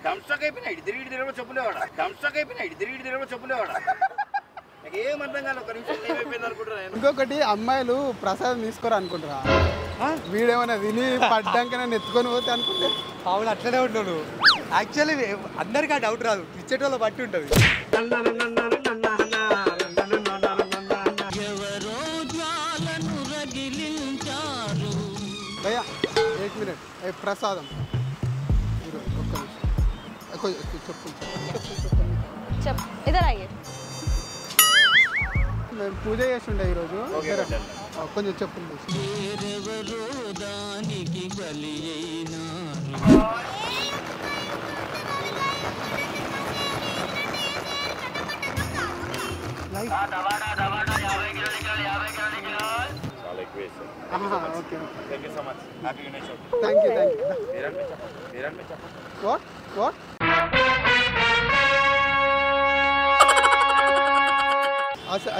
Thums Up అయిపోయినా ఇటు తిరిగి తిరగ చెప్పులేవాడా థమ్స్అప్ అయిపోయినా ఇటు తిరిగి తిరగ చెప్పులేవాడా ఏం అర్థం కాదు. ఒక నిమిషం ఏమైపోయింది అనుకుంటున్నా. ఇంకొకటి అమ్మాయిలు ప్రసాదం తీసుకోరు అనుకుంటారా? వీడేమైనా విని పడ్డాక నేను ఎత్తుకొని పోతే అనుకుంటే అవును అట్లనే ఉంటాను. యాక్చువల్లీ అందరికీ ఆ డౌట్ రాదు, ఇచ్చేటోళ్ళ బట్టి ఉంటుంది. భయ్యా 1 మినిట్ ప్రసాదం మేము పూజ చేస్తుండే ఈరోజు. కొంచెం చెప్పులు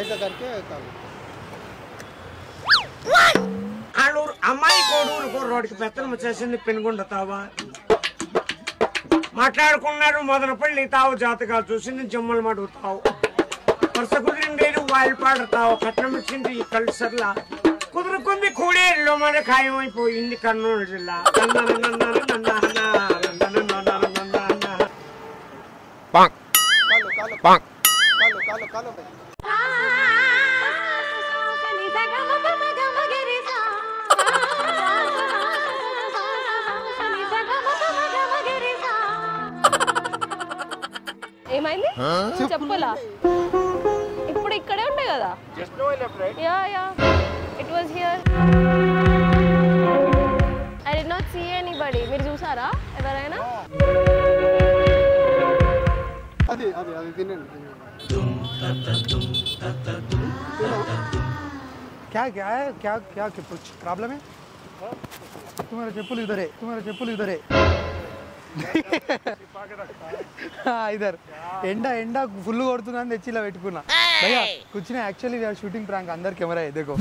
ऐसा करके అమ్మాయి కోడూరు రోడ్డుకి పెత్తనం వచ్చేసింది. పెనుగొండతావా మాట్లాడుకున్నారు మొదలపల్లి తావు జాతకాలు చూసింది జమ్మలు మడుగుతావు వరుస కుదిరిండేది వాయిల్ పాడతావు కట్నం ఇచ్చింది ఈ కల్సర్లా కుదురుకుంది కూడేరులో మన ఖాయమైపోయింది కర్నూలు జిల్లా. ఏమైంది చెప్పలా? ఇప్పుడు ఇక్కడే ఉండే కదా. Yeah yeah it was here. I did not see anybody. మీరు చూసారా ఎవరైనా? అది అది అది తినండి. क्या क्या है क्या क्या कुछ प्रॉब्लम है? तुम्हारे चप्पल इधर है, तुम्हारे चप्पल इधर है. इधर ఎండా ఎండా ఫుల్ కొడుతుందని తెచ్చి ఇలా పెట్టుకున్నా. భయ్యా కూర్చుని actually we are shooting prank. అందరు కెమెరా है देखो.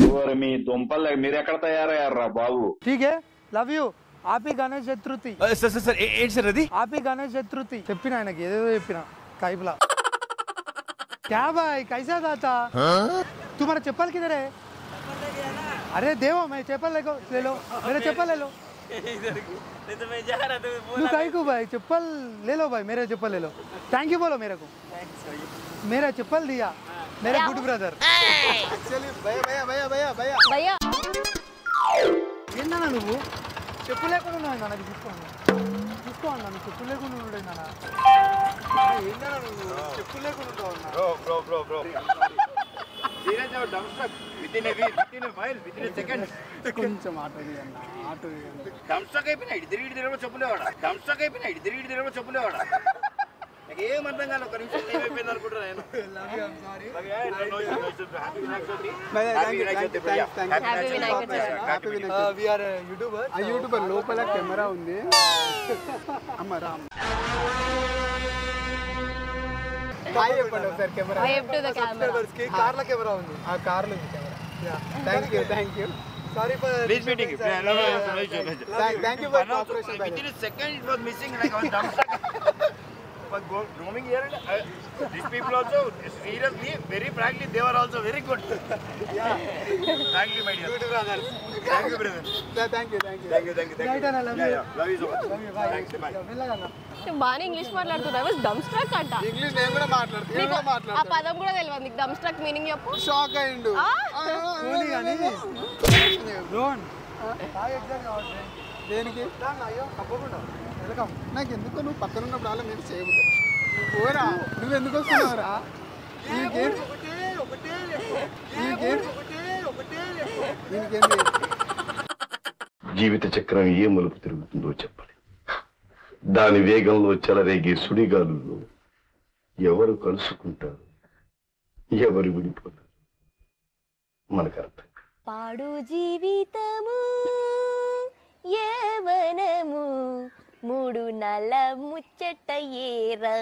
మీ దుంపలు మీరు ఎక్కడ తయారయ్యారా బాబు? ठीक है love you. Happy Ganesh Chaturthi. Sir sir ఏంటి సార్ అది? హ్యాపీ గణేష్ చతుర్థి చెప్పిన ఆయనకి ఏదేదో చెప్పిన కైపులా. क्या भाई कैसा था? तुम्हारा चप्पल किधर है? अरे देवो मैं चप्पल ले लो मेरा चप्पल ले लो. कहीं को भाई चप्पल ले लो भाई, मेरा चप्पल ले लो. थैंक यू बोलो मेरे को. मेरा चप्पल दिया मेरा गुड ब्रदर. యాక్చువల్లీ భయ్యా భయ్యా భయ్యా భయ్యా భయ్యా ఏంటన్నా నువ్వు చెప్పు లేకుండా ఉన్నావు నాకు చూసుకోండి చూసుకోండి నన్ను చెప్పు లేకుండా ఉన్నాడు నాన్న. ఏంటన్నా నువ్వు చెప్పు లేకుండా ఉంటావు కొంచెం ఆటో అన్న ఆటో థమ్స్అప్ అయిపోయినా ఇటు తిరిగి తిరగ చెప్పులేవాడా థమ్స్అప్ అయిపోయినా ఇటు తిరిగి తిరగ చెప్పులేవాడా ఏం అర్థం కాదు. ఒక నిమిషం ఏమైపోయింది అనుకుంటున్నా నేను. యూట్యూబర్ లోపల కెమెరా ఉంది. అమ్మ రామ్ చెప్పండి ఒకసారి కెమెరా. కార్ల కెమెరా ఉంది. ఆ కార్లో camera. Thank you sorry for Please meeting. Thank you for cooperation. Within a second it was missing like on thumbs up. But roaming here and these people also seriously very frankly they were also very good. Yeah. Frankly my dear. good brothers. Thank you brother. Thank you. Right and I love you. Love you so much. Love you. Bye. Thanks. Bye. బాగా English మాట్లాడుతున్నా. Was dumb struck అంట. English నేను కూడా మాట్లాడుతున్నా. ఆ పదం కూడా తెలియదు నీకు. డమ్ స్ట్రక్ మీనింగ్ చెప్పు. షాక్ అయ్యిండు. ఓన్లీ కానీ రోన్ హాయ్ ఎగ్జాక్ట్ దేనికి అయ్యో తప్పకుండా వెల్కమ్. నాకు ఎందుకో నువ్వు పక్కన ఉన్నప్పుడు అలా నేను చేయబోతా. పోరా నువ్వు ఎందుకు వస్తున్నావురా? జీవిత చక్రం ఏ మలుపు తిరుగుతుందో చెప్పాలి. దాని వేగంలో చెలరేగే సుడిగాలుల్లో ఎవరు కలుసుకుంటారు, ఎవరు విడిపోతారు మనకు అర్థం. పాడు జీవితము యవ్వనము మూడు నల ముచ్చట ఏరా